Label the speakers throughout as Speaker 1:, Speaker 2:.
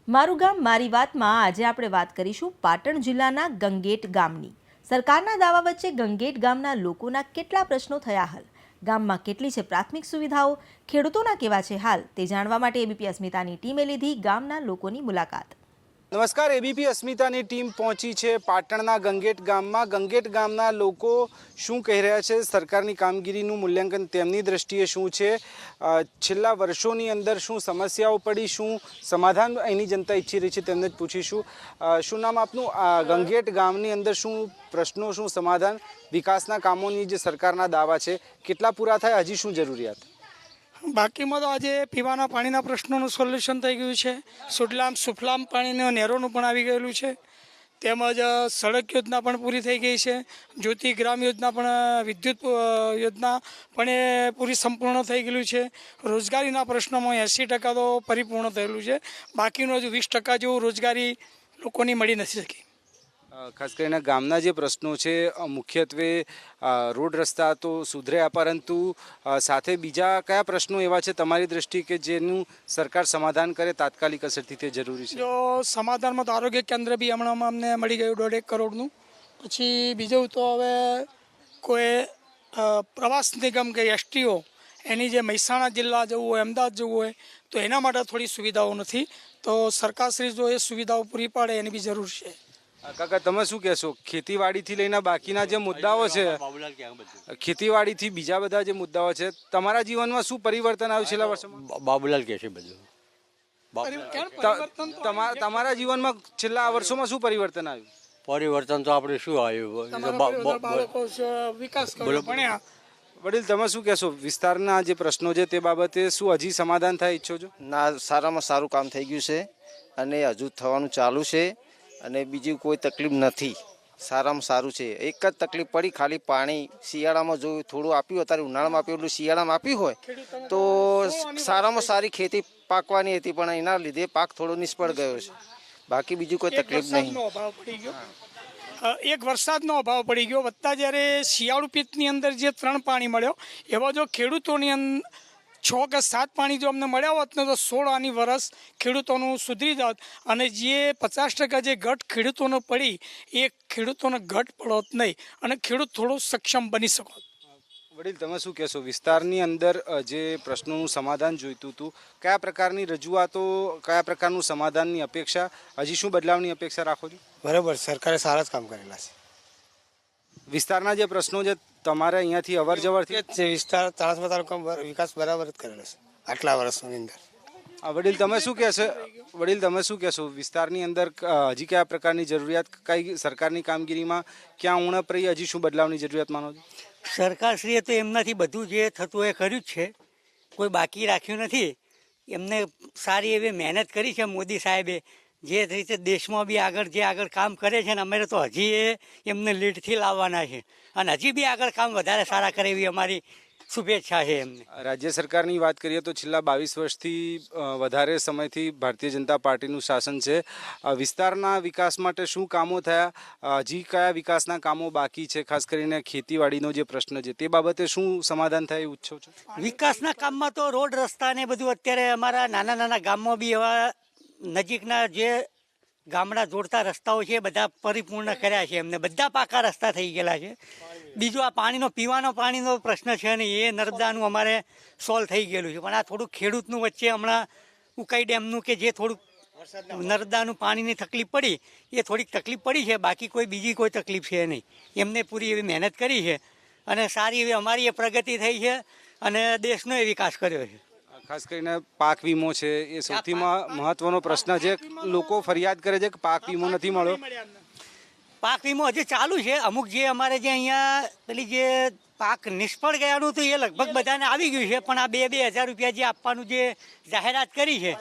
Speaker 1: મારું ગામ મારી વાતમાં આજે આપણે વાત કરીશું પાટણ જિલ્લાના ગંગેટ ગામની। સરકારના દાવા વચ્ચે ગંગેટ ગામના લોકોના કેટલા પ્રશ્નો થયા હલ, ગામમાં કેટલી છે પ્રાથમિક સુવિધાઓ, ખેડૂતોના કેવા છે હાલ, તે જાણવા માટે એબીપી અસ્મિતાની ટીમે લીધી ગામના લોકોની મુલાકાત।
Speaker 2: નમસ્કાર, એબીપી અસ્મિતાની ટીમ પહોંચી છે પાટણના ગંગેટ ગામમાં। ગંગેટ ગામના લોકો શું કહી રહ્યા છે, સરકારની કામગીરીનું મૂલ્યાંકન તેમની દ્રષ્ટિએ શું છે, છેલ્લા વર્ષોની અંદર શું સમસ્યાઓ પડી, શું સમાધાન અહીંની જનતા ઈચ્છી રહી છે, તેમને જ પૂછીશું। શું નામ આપનું? ગંગેટ ગામની અંદર શું પ્રશ્નો, શું સમાધાન, વિકાસના કામોની જે સરકારના દાવા છે કેટલા પૂરા થાય, હજી શું જરૂરિયાત?
Speaker 3: બાકીમાં તો આજે પીવાના પાણીના પ્રશ્નોનું સોલ્યુશન થઈ ગયું છે, સુડલામ સુફલામ પાણીનું નહેરોનું પણ આવી ગયેલું છે, તેમજ સડક યોજના પણ પૂરી થઈ ગઈ છે, જ્યોતિ ગ્રામ યોજના પણ, વિદ્યુત યોજના પણ એ પૂરી સંપૂર્ણ થઈ ગયેલું છે। રોજગારીના પ્રશ્નોમાં 80% તો પરિપૂર્ણ થયેલું છે, બાકીનું હજુ 20% જેવું રોજગારી લોકોની મળી નથી શકી।
Speaker 2: ખાસ કરીને ગામના જે પ્રશ્નો છે મુખ્યત્વે રોડ રસ્તા તો સુધર્યા, પરંતુ સાથે બીજા કયા પ્રશ્નો એવા છે તમારી દ્રષ્ટિએ કે જેનું સરકાર સમાધાન કરે તાત્કાલિક અસરથી, તે જરૂરી છે?
Speaker 3: જો સમાધાનમાં તો આરોગ્ય કેન્દ્ર બી હમણાં અમને મળી ગયું 1.5 કરોડનું। પછી બીજું તો હવે કોઈ પ્રવાસ નિગમ કે એસટીઓ એની જે મહેસાણા જિલ્લા જવું હોય, અમદાવાદ જવું હોય તો એના માટે થોડી સુવિધાઓ નથી, તો સરકારશ્રી જો એ સુવિધાઓ પૂરી પાડે એની બી જરૂર છે।
Speaker 2: કાકા, તમે શું કહેશો? ખેતીવાડીથી લઈને બાકીના જે મુદ્દાઓ છે, ખેતીવાડીથી બીજા બધા જે મુદ્દાઓ છે, તમારા જીવનમાં શું પરિવર્તન આવ્યું છેલ્લા વર્ષોમાં?
Speaker 4: બાબુલાલ કહે છે બધું।
Speaker 2: તમારા જીવનમાં છેલ્લા વર્ષોમાં શું પરિવર્તન આવ્યું?
Speaker 4: પરિવર્તન તો આપણે શું આવ્યું?
Speaker 2: વડીલ, તમે શું કહેશો? વિસ્તારના જે પ્રશ્નો છે તે બાબતે શું હજી સમાધાન થાય ઈચ્છો છો?
Speaker 5: ના, સારામાં સારું કામ થઈ ગયું છે અને હજુ થવાનું ચાલુ છે, અને બીજી કોઈ તકલીફ નથી, સારામાં સારું છે। એક જ તકલીફ પડી, ખાલી પાણી શિયાળામાં જો થોડું આપ્યું, અત્યારે ઉનાળામાં આપ્યું, એટલું શિયાળામાં આપ્યું હોય તો સારામાં સારી ખેતી પાકવાની હતી, પણ એના લીધે પાક થોડો નિષ્ફળ ગયો છે, બાકી બીજું કોઈ તકલીફ નહીં।
Speaker 3: એક વરસાદનો અભાવ પડી ગયો, વત્તા જ્યારે શિયાળુ પિત્તની અંદર જે 3 પાણી મળ્યો, એવા જો ખેડૂતોની 6 કે 7 પાણી જો અમને મળ્યા હોત ને તો 16 આની વરસ ખેડૂતોનું સુધરી જાત, અને જે 50% જે ઘટ ખેડૂતોને પડી એ ખેડૂતોને ઘટ પડોત નહીં, અને ખેડૂત થોડો સક્ષમ બની શકો।
Speaker 2: વડીલ, તમે શું કહેશો? વિસ્તારની અંદર જે પ્રશ્નોનું સમાધાન જોઈતું હતું, કયા પ્રકારની રજૂઆતો, કયા પ્રકારનું સમાધાનની અપેક્ષા, હજી શું બદલાવની અપેક્ષા રાખો છો?
Speaker 6: બરાબર, સરકારે સારા જ કામ કરેલા છે।
Speaker 2: વિસ્તારના જે પ્રશ્નો છે, તમારે અહીંયાથી અવર જવરથી
Speaker 6: જે વિસ્તાર તાણસમાં તાલુકાનો વિકાસ બરાબર જ કરેલો છે આટલા વર્ષોની અંદર।
Speaker 2: વડીલ, તમે શું કહેશો? વડીલ, તમે શું કહેશો? વિસ્તારની અંદર હજી કયા પ્રકારની જરૂરિયાત, કઈ સરકારની કામગીરીમાં ક્યાં ઉણપ રહી, હજી શું બદલાવની જરૂરિયાત માનો છો?
Speaker 7: સરકારશ્રીએ તો એમનાથી બધું જે થતું એ કર્યું જ છે, કોઈ બાકી રાખ્યું નથી। એમને સારી એવી મહેનત કરી છે મોદી સાહેબે, જે રીતે દેશમાં બી આગળ કામ કરે છે, ને અમે તો હજી એમને લીડથી લાવવાના છે, અને હજી બી આગળ કામ વધારે સારા કરે એવી અમારી શુભેચ્છા છે એમને।
Speaker 2: રાજ્ય સરકારની વાત કરીએ તો છેલ્લા 22 વર્ષથી વધારે સમયથી ભારતીય જનતા પાર્ટીનું શાસન છે। વિસ્તારના વિકાસ માટે શું કામો થયા, હજી કયા વિકાસના કામો બાકી છે, ખાસ કરીને ખેતીવાડીનો જે પ્રશ્ન છે તે બાબતે શું સમાધાન થાય એવું ઈચ્છો છો?
Speaker 7: વિકાસના કામમાં તો રોડ રસ્તા ને બધું અત્યારે અમારા નાના ગામમાં બી એવા નજીકના જે ગામડા જોડતા રસ્તાઓ છે બધા પરિપૂર્ણ કર્યા છે એમને, બધા પાકા રસ્તા થઈ ગયેલા છે। બીજું આ પીવાનો પાણીનો પ્રશ્ન છે ને, એ નર્મદાનું અમારે સોલ્વ થઈ ગયેલું છે, પણ આ થોડુંક ખેડૂતનું વચ્ચે હમણાં ઉકાઈ ડેમનું કે જે થોડુંક નર્મદાનું પાણીની તકલીફ પડી, એ થોડીક તકલીફ પડી છે, બાકી કોઈ બીજી કોઈ તકલીફ છે નહીં। એમને પૂરી એવી મહેનત કરી છે અને સારી એવી અમારી એ પ્રગતિ થઈ છે અને દેશનો એ વિકાસ કર્યો છે।
Speaker 2: ખાસ કરીને પાક વીમો છે એ સૌથી મહત્વનો પ્રશ્ન છે, લોકો ફરિયાદ કરે છે કે પાક વીમો નથી મળ્યો।
Speaker 7: પાક વીમો હજી ચાલુ છે, અમુક જે અમારે જે અહીંયા પેલી જે પાક નિષ્ફળ ગયાનું તો એ લગભગ બધાને આવી ગયું છે, પણ આ 2,000 રૂપિયા જે આપવાનું જે જાહેરાત કરી છે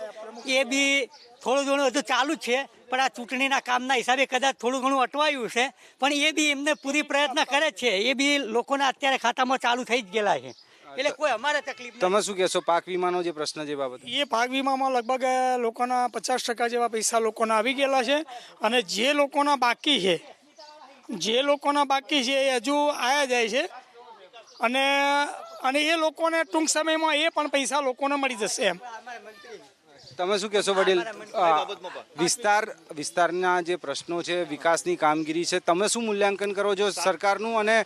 Speaker 7: એ બી થોડું ઘણું હજુ ચાલુ જ છે, પણ આ ચૂંટણીના કામના હિસાબે કદાચ થોડું ઘણું અટવાયું છે, પણ એ બી એમને પૂરી પ્રયત્ન કરે જ છે, એ બી લોકોના અત્યારે ખાતામાં ચાલુ થઈ જ ગયેલા છે, એટલે કોઈ અમારે તકલીફ।
Speaker 2: તમે શું કહેશો પાક વીમાનો જે પ્રશ્ન છે બાબતે?
Speaker 3: એ પાક વીમામાં લગભગ લોકોના 50% જેવા પૈસા લોકોના આવી ગયેલા છે, અને જે લોકોના બાકી છે એ હજુ આવ્યા જાય છે, અને એ લોકોને ટૂંક સમયમાં એ પણ પૈસા લોકોને મળી જશે એમ।
Speaker 2: તમે શું કહેશો વડીલ? વિસ્તારના જે પ્રશ્નો છે, વિકાસની કામગીરી છે, તમે શું મૂલ્યાંકન કરો છો સરકારનું, અને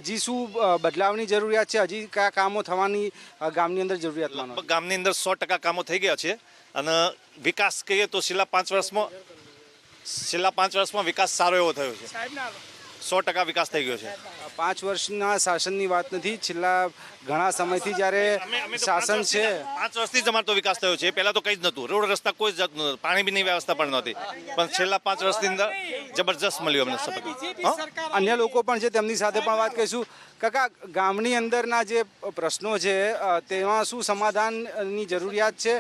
Speaker 2: હજી શું બદલાવની જરૂરિયાત છે? હજી કયા કામો થવાની ગામની અંદર જરૂરિયાત માનો છો?
Speaker 8: ગામની અંદર 100% કામો થઈ ગયા છે અને વિકાસ કહીએ તો છેલ્લા 5 વર્ષમાં વિકાસ સારો એવો થયો છે. 100% વિકાસ થઈ ગયો છે.
Speaker 2: 5 વર્ષના શાસનની વાત નથી, છેલ્લા ઘણા સમયથી જ્યારે શાસન છે.
Speaker 8: 5 વર્ષથી જ અમારો તો વિકાસ થયો છે. પહેલા તો કંઈ જ નહોતું, રોડ રસ્તા કોઈ જ જાતનું નહોતું, પાણીની વ્યવસ્થા પણ નહોતી, પણ છેલ્લા 5 વર્ષની અંદર જબરજસ્ત મળ્યું અમને સપોર્ટ.
Speaker 2: અન્ય લોકો પણ છે, તેમની સાથે પણ વાત કરીશું. કાકા, ગામની અંદરના જે પ્રશ્નો છે તેમાં શું સમાધાનની જરૂરિયાત છે?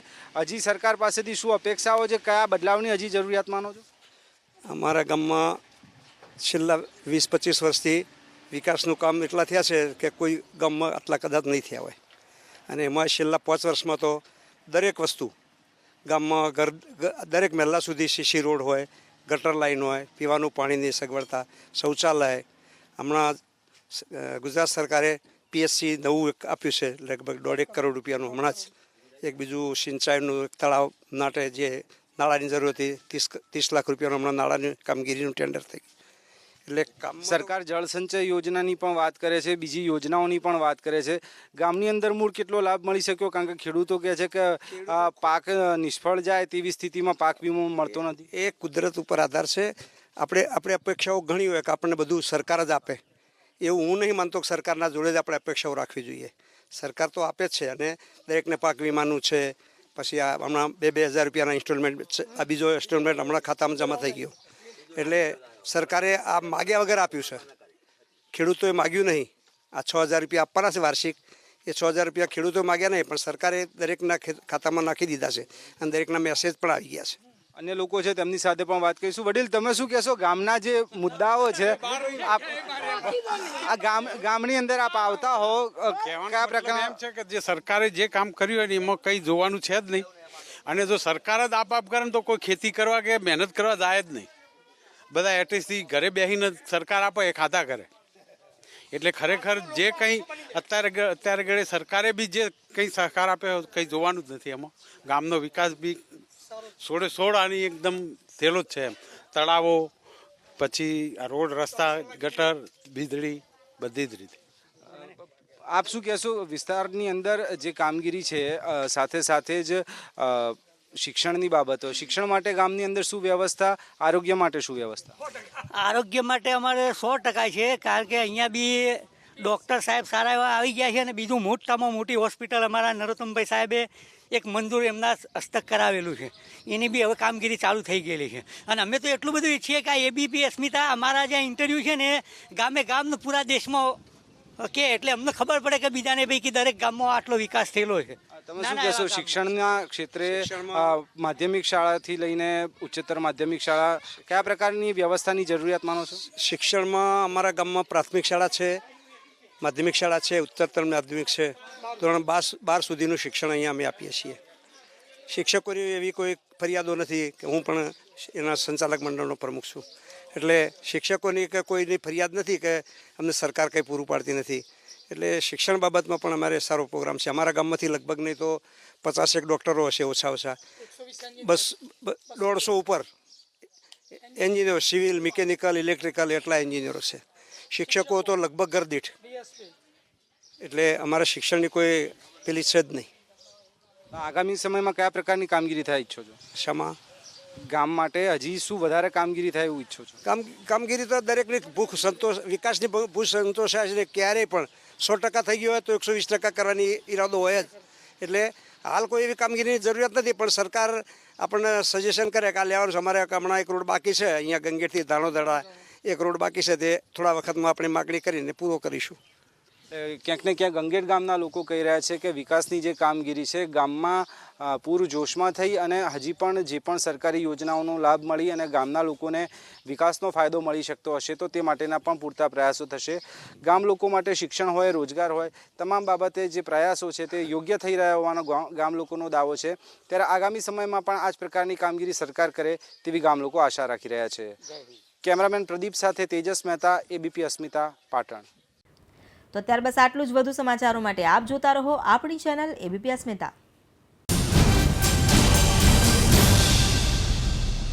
Speaker 2: હજી સરકાર પાસેથી શું અપેક્ષાઓ છે? કયા બદલાવની હજી જરૂરિયાત માનો છો?
Speaker 9: અમારા ગામમાં છેલ્લા 20-25 વર્ષથી વિકાસનું કામ એટલા થયા છે કે કોઈ ગામમાં આટલા કદાચ નહીં થયા હોય. અને એમાં છેલ્લા 5 વર્ષમાં તો દરેક વસ્તુ ગામમાં દરેક મહેલા સુધી સીસી રોડ હોય, ગટર લાઈન હોય, પીવાનું પાણીની સગવડતા, શૌચાલય. હમણાં ગુજરાત સરકારે પીએચસી નવું આપ્યું છે, લગભગ 1.5 કરોડ રૂપિયાનું. હમણાં જ એક બીજું સિંચાઈનું એક તળાવ માટે જે નાણાંની જરૂર હતી, 30 લાખ રૂપિયાનું હમણાં નાણાંની કામગીરીનું ટેન્ડર થઈ ગયું. એટલે
Speaker 2: સરકાર જળ સંચય યોજનાની પણ વાત કરે છે, બીજી યોજનાઓની પણ વાત કરે છે. ગામની અંદર મૂળ કેટલો લાભ મળી શક્યો? કારણ કે ખેડૂતો કહે છે કે પાક નિષ્ફળ જાય તેવી સ્થિતિમાં પાક વીમો મળતો નથી.
Speaker 9: એ કુદરત ઉપર આધાર છે. આપણે અપેક્ષાઓ ઘણી હોય કે આપણને બધું સરકાર જ આપે, એવું હું નહીં માનતો કે સરકારના જોડે જ આપણે અપેક્ષાઓ રાખવી જોઈએ. સરકાર તો આપે જ છે, અને દરેકને પાક વીમાનું છે. પછી આ હમણાં 2,000 રૂપિયાના ઇન્સ્ટોલમેન્ટ, આ બીજો ઇન્સ્ટોલમેન્ટ હમણાં ખાતામાં જમા થઈ ગયો. એટલે સરકારે આ માગ્યા વગર આપ્યું છે, ખેડૂતોએ માગ્યું નહીં. આ 6,000 રૂપિયા આપવાના છે વાર્ષિક, એ 6,000 રૂપિયા ખેડૂતોએ માગ્યા નહીં, પણ સરકારે દરેકના ખાતામાં નાખી દીધા છે, અને દરેકના મેસેજ પણ આવી ગયા છે.
Speaker 2: અન્ય લોકો છે, તેમની સાથે પણ વાત કરીશું. વડીલ, તમે શું કહેશો? ગામના જે મુદ્દાઓ છે, આ ગામની અંદર આપ આવતા હો, કયા પ્રકારના
Speaker 10: છે કે જે સરકારે જે કામ કર્યું હોય ને એમાં કંઈ જોવાનું છે જ નહીં. અને જો સરકાર જ આપ કરે ને તો કોઈ ખેતી કરવા કે મહેનત કરવા જાય જ નહીં. બધા એટલીસ્ટથી ઘરે બેસીને સરકાર આપે એ ખાતા કરે. એટલે ખરેખર જે કંઈ અત્યારે ઘડે સરકારે બી જે કંઈ સહકાર આપે કંઈ જોવાનું જ નથી. એમાં ગામનો વિકાસ બી 16 આની એકદમ થયેલો જ છે. એમ તળાવો, પછી આ રોડ રસ્તા, ગટર, વીજળી, બધી જ રીતે.
Speaker 2: આપ શું કહેશો? વિસ્તારની અંદર જે કામગીરી છે, સાથે સાથે જ શિક્ષણની બાબતો, શિક્ષણ માટે ગામની અંદર શું વ્યવસ્થા, આરોગ્ય માટે શું વ્યવસ્થા?
Speaker 7: આરોગ્ય માટે અમારે 100% છે, કારણ કે અહીંયા બી ડૉક્ટર સાહેબ સારા એવા આવી ગયા છે. અને બીજું મોટામાં મોટી હોસ્પિટલ અમારા નરોત્તમભાઈ સાહેબે એક મંજૂર એમના હસ્તક કરાવેલું છે, એની બી હવે કામગીરી ચાલુ થઈ ગયેલી છે. અને અમે તો એટલું બધું ઈચ્છીએ કે આ એબીપી અસ્મિતા અમારા જે ઇન્ટરવ્યૂ છે ને ગામનો પૂરા દેશમાં કે એટલે અમને ખબર પડે કે બીજાને ભાઈ કે દરેક ગામમાં આટલો વિકાસ થયેલો છે.
Speaker 2: તમે શું કહેશો? શિક્ષણના ક્ષેત્રે માધ્યમિક શાળાથી લઈને ઉચ્ચતર માધ્યમિક શાળા, કયા પ્રકારની વ્યવસ્થાની જરૂરિયાત માનો છો?
Speaker 9: શિક્ષણમાં અમારા ગામમાં પ્રાથમિક શાળા છે, માધ્યમિક શાળા છે, ઉચ્ચતર માધ્યમિક છે. ધોરણ 12 સુધીનું શિક્ષણ અહીંયા અમે આપીએ છીએ. શિક્ષકોની એવી કોઈ ફરિયાદો નથી કે હું પણ એના સંચાલક મંડળનો પ્રમુખ છું. એટલે શિક્ષકોની કે કોઈની ફરિયાદ નથી કે અમને સરકાર કંઈ પૂરું પાડતી નથી. એટલે શિક્ષણ બાબતમાં પણ અમારે સારો પ્રોગ્રામ છે. અમારા ગામમાંથી લગભગ નહીં તો 50 ડૉક્ટરો હશે ઓછા. બસ 150 ઉપર એન્જિનિયર, સિવિલ, મિકેનિકલ, ઇલેક્ટ્રિકલ એટલા એન્જિનિયરો છે. શિક્ષકો તો લગભગ ઘરદીઠ. એટલે અમારા શિક્ષણની કોઈ પેલી છે જ નહીં.
Speaker 2: આગામી સમયમાં કયા પ્રકારની કામગીરી થાય ઈચ્છો છો?
Speaker 9: ક્ષમા
Speaker 2: ગામ માટે હજી શું વધારે કામગીરી થાય એવું ઈચ્છો છો?
Speaker 9: કામગીરી તો દરેકની ભૂખ સંતોષ, વિકાસની ભૂખ સંતોષાય છે. ક્યારેય પણ 100% થઈ ગયો હોય તો 120% કરવાની ઈરાદો હોય જ. એટલે હાલ કોઈ એવી કામગીરીની જરૂરિયાત નથી, પણ સરકાર આપણને સજેશન કરે કે આ લેવાનું છે. અમારે હમણાં એક રોડ બાકી છે, અહીંયા ગંગેટથી ધાણોદડા એક રોડ બાકી છે, તે થોડા વખતમાં આપણે માગણી કરીને પૂરો કરીશું.
Speaker 2: ક્યાંક ને ક્યાંક ગંગેટ ગામના લોકો કહી રહ્યા છે કે વિકાસની જે કામગીરી છે ગામમાં પૂરજોશમાં થઈ અને હજી પણ જે પણ સરકારી યોજનાઓનો લાભ મળી અને ગામના લોકોને વિકાસનો ફાયદો મળી શકતો હશે તો તે માટેના પણ પૂરતા પ્રયાસો થશે. ગામ લોકો માટે શિક્ષણ હોય, રોજગાર હોય, તમામ બાબતે જે પ્રયાસો છે તે યોગ્ય થઈ રહ્યા હોવાનો ગામ લોકોનો દાવો છે. ત્યારે આગામી સમયમાં પણ આ જ પ્રકારની કામગીરી સરકાર કરે તેવી ગામ લોકો આશા રાખી રહ્યા છે. કેમેરામેન પ્રદીપ સાથે તેજસ મહેતા, એબીપી અસ્મિતા, પાટણ.
Speaker 1: તો ત્યાર બસ આટલું જ. વધુ સમાચારો માટે આપ જોતા રહો આપણી ચેનલ એબીપી અસ્મિતા.